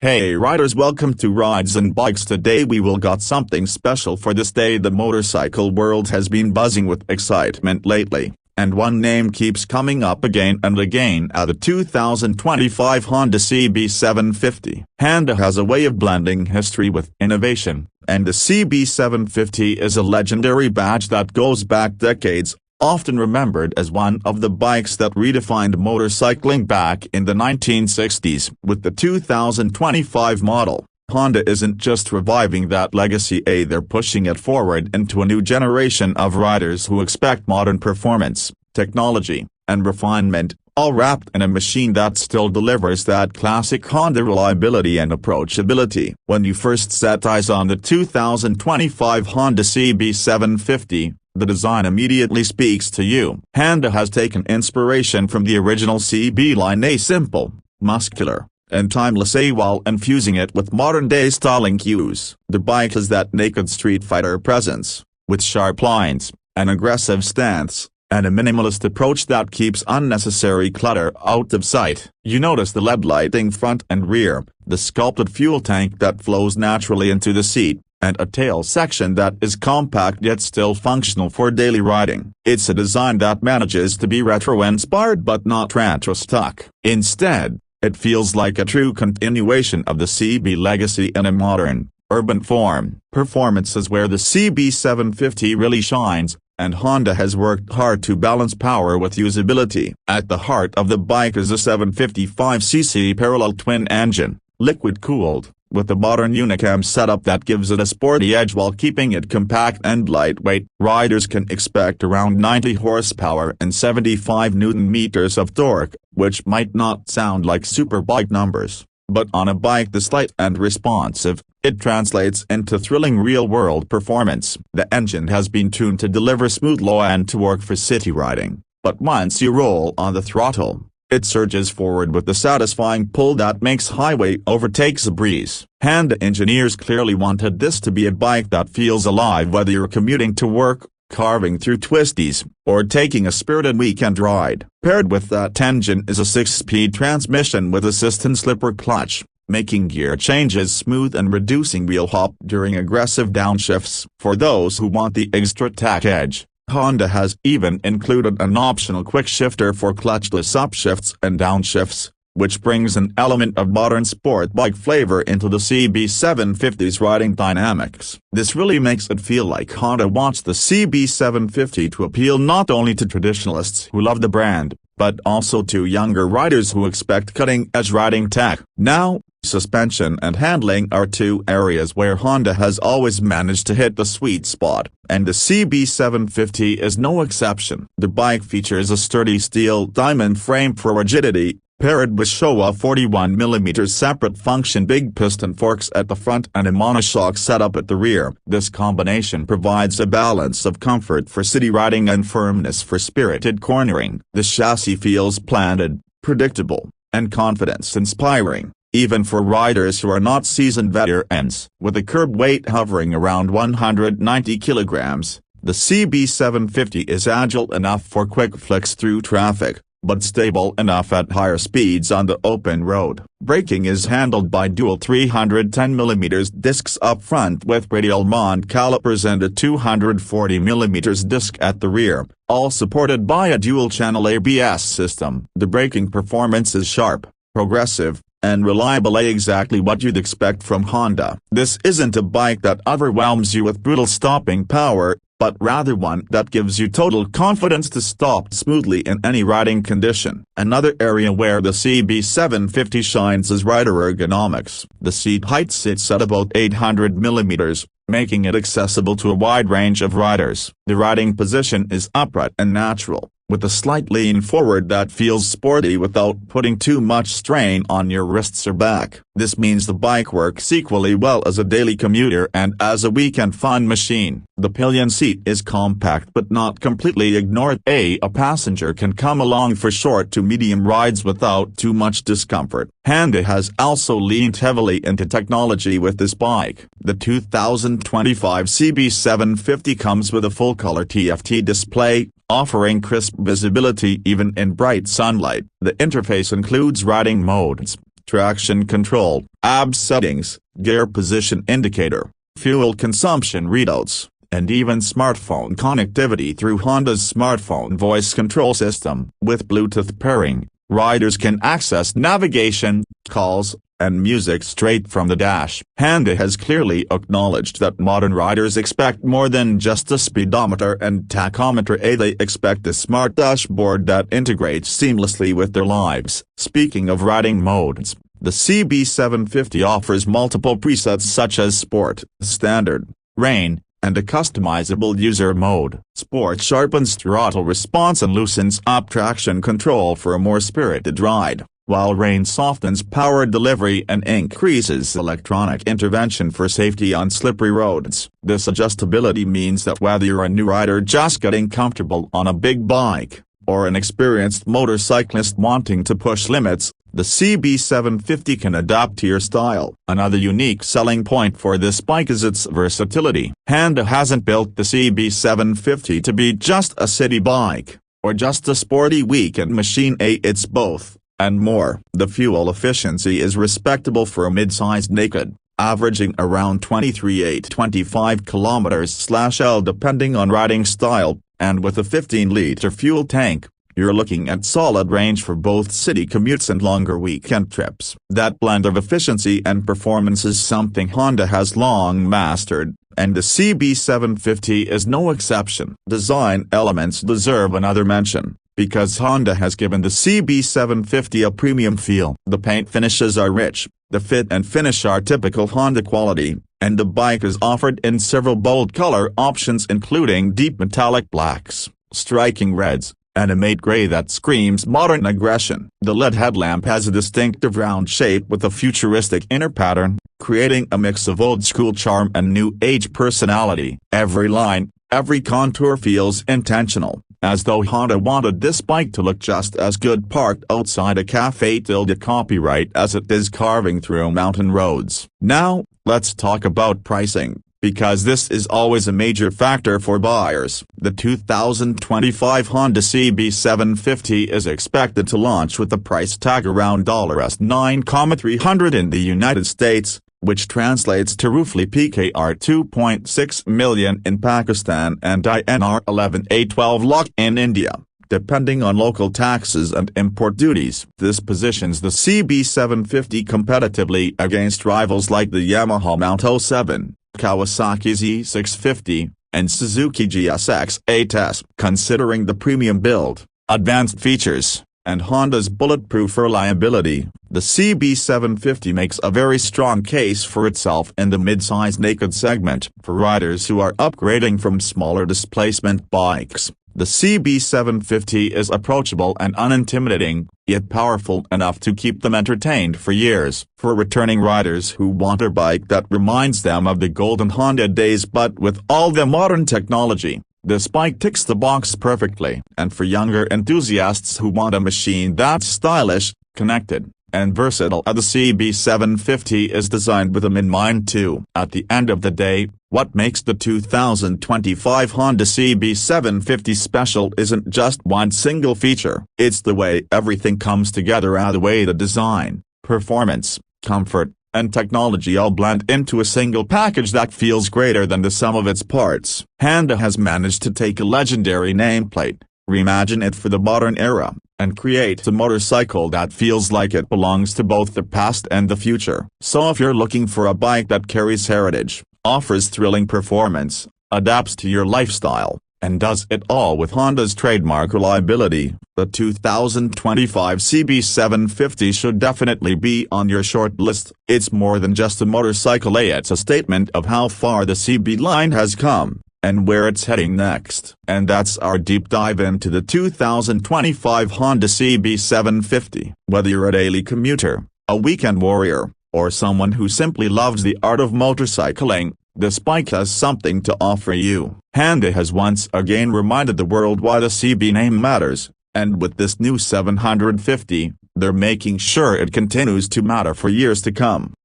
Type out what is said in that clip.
Hey riders, welcome to Rides and Bikes. Today we will got something special for this day. The motorcycle world has been buzzing with excitement lately, and one name keeps coming up again and again: the 2025 Honda CB750. Honda has a way of blending history with innovation, and the CB750 is a legendary badge that goes back decades, often remembered as one of the bikes that redefined motorcycling back in the 1960s. With the 2025 model, Honda isn't just reviving that legacy, they're pushing it forward into a new generation of riders who expect modern performance, technology, and refinement, all wrapped in a machine that still delivers that classic Honda reliability and approachability. When you first set eyes on the 2025 Honda CB750, the design immediately speaks to you. Honda has taken inspiration from the original CB line, a simple, muscular, and timeless while infusing it with modern-day styling cues. The bike has that naked street fighter presence, with sharp lines, an aggressive stance, and a minimalist approach that keeps unnecessary clutter out of sight. You notice the LED lighting front and rear, the sculpted fuel tank that flows naturally into the seat, and a tail section that is compact yet still functional for daily riding. It's a design that manages to be retro-inspired but not retro-stuck. Instead, it feels like a true continuation of the CB legacy in a modern, urban form. Performance is where the CB750 really shines, and Honda has worked hard to balance power with usability. At the heart of the bike is a 755cc parallel twin engine, liquid-cooled, with a modern unicam setup that gives it a sporty edge while keeping it compact and lightweight. Riders can expect around 90 horsepower and 75 Nm of torque, which might not sound like superbike numbers, but on a bike this light and responsive, it translates into thrilling real-world performance. The engine has been tuned to deliver smooth low-end torque for city riding, but once you roll on the throttle, it surges forward with the satisfying pull that makes highway overtakes a breeze. Honda engineers clearly wanted this to be a bike that feels alive, whether you're commuting to work, carving through twisties, or taking a spirited weekend ride. Paired with that engine is a 6-speed transmission with assistant slipper clutch, making gear changes smooth and reducing wheel hop during aggressive downshifts. For those who want the extra tack edge, Honda has even included an optional quick shifter for clutchless upshifts and downshifts, which brings an element of modern sport bike flavor into the CB750's riding dynamics. This really makes it feel like Honda wants the CB750 to appeal not only to traditionalists who love the brand, but also to younger riders who expect cutting-edge riding tech. Now, suspension and handling are two areas where Honda has always managed to hit the sweet spot, and the CB750 is no exception. The bike features a sturdy steel diamond frame for rigidity, paired with Showa 41mm separate function big piston forks at the front and a monoshock setup at the rear. This combination provides a balance of comfort for city riding and firmness for spirited cornering. The chassis feels planted, predictable, and confidence-inspiring, even for riders who are not seasoned veterans. With a curb weight hovering around 190 kilograms, the CB750 is agile enough for quick flicks through traffic, but stable enough at higher speeds on the open road. Braking is handled by dual 310mm discs up front with radial mount calipers and a 240mm disc at the rear, all supported by a dual-channel ABS system. The braking performance is sharp, progressive, and reliable, exactly what you'd expect from Honda. This isn't a bike that overwhelms you with brutal stopping power, but rather one that gives you total confidence to stop smoothly in any riding condition. Another area where the CB750 shines is rider ergonomics. The seat height sits at about 800mm, making it accessible to a wide range of riders. The riding position is upright and natural, with a slight lean forward that feels sporty without putting too much strain on your wrists or back. This means the bike works equally well as a daily commuter and as a weekend fun machine. The pillion seat is compact but not completely ignored. A passenger can come along for short to medium rides without too much discomfort. Honda has also leaned heavily into technology with this bike. The 2025 CB750 comes with a full-color TFT display, offering crisp visibility even in bright sunlight. The interface includes riding modes, traction control, ABS settings, gear position indicator, fuel consumption readouts, and even smartphone connectivity through Honda's smartphone voice control system. With Bluetooth pairing, riders can access navigation, calls, and music straight from the dash. Honda has clearly acknowledged that modern riders expect more than just a speedometer and tachometer. They expect a smart dashboard that integrates seamlessly with their lives. Speaking of riding modes, the CB750 offers multiple presets such as Sport, Standard, Rain, and a customizable user mode. Sport sharpens throttle response and loosens up traction control for a more spirited ride, while Rain softens power delivery and increases electronic intervention for safety on slippery roads. This adjustability means that whether you're a new rider just getting comfortable on a big bike, or an experienced motorcyclist wanting to push limits, the CB750 can adapt to your style. Another unique selling point for this bike is its versatility. Honda hasn't built the CB750 to be just a city bike, or just a sporty weekend machine. It's both, and more. The fuel efficiency is respectable for a mid-sized naked, averaging around 23.825 km/L depending on riding style, and with a 15-liter fuel tank, you're looking at solid range for both city commutes and longer weekend trips. That blend of efficiency and performance is something Honda has long mastered, and the CB750 is no exception. Design elements deserve another mention, because Honda has given the CB750 a premium feel. The paint finishes are rich, the fit and finish are typical Honda quality, and the bike is offered in several bold color options including deep metallic blacks, striking reds, and a matte gray that screams modern aggression. The LED headlamp has a distinctive round shape with a futuristic inner pattern, creating a mix of old-school charm and new-age personality. Every line, every contour feels intentional, as though Honda wanted this bike to look just as good parked outside a cafe. The copyright as it is carving through mountain roads. Now, let's talk about pricing, because this is always a major factor for buyers. The 2025 Honda CB750 is expected to launch with a price tag around $9,300 in the United States, which translates to roughly PKR 2.6 million in Pakistan and INR 11,812 lakh in India, depending on local taxes and import duties. This positions the CB750 competitively against rivals like the Yamaha Mount 07, Kawasaki Z650, and Suzuki GSX-8S. Considering the premium build, advanced features, and Honda's bulletproof reliability, the CB750 makes a very strong case for itself in the mid-size naked segment. For riders who are upgrading from smaller displacement bikes, the CB750 is approachable and unintimidating, yet powerful enough to keep them entertained for years. For returning riders who want a bike that reminds them of the golden Honda days but with all the modern technology, this bike ticks the box perfectly. And for younger enthusiasts who want a machine that's stylish, connected, and versatile, the CB750 is designed with them in mind too. At the end of the day, what makes the 2025 Honda CB750 special isn't just one single feature. It's the way everything comes together, the way the design, performance, comfort, and technology all blend into a single package that feels greater than the sum of its parts. Honda has managed to take a legendary nameplate, reimagine it for the modern era, and create a motorcycle that feels like it belongs to both the past and the future. So if you're looking for a bike that carries heritage, offers thrilling performance, adapts to your lifestyle, and does it all with Honda's trademark reliability, the 2025 CB750 should definitely be on your short list. It's more than just a motorcycle, it's a statement of how far the CB line has come, and where it's heading next. And that's our deep dive into the 2025 Honda CB750. Whether you're a daily commuter, a weekend warrior, or someone who simply loves the art of motorcycling, this bike has something to offer you. Honda has once again reminded the world why the CB name matters, and with this new 750, they're making sure it continues to matter for years to come.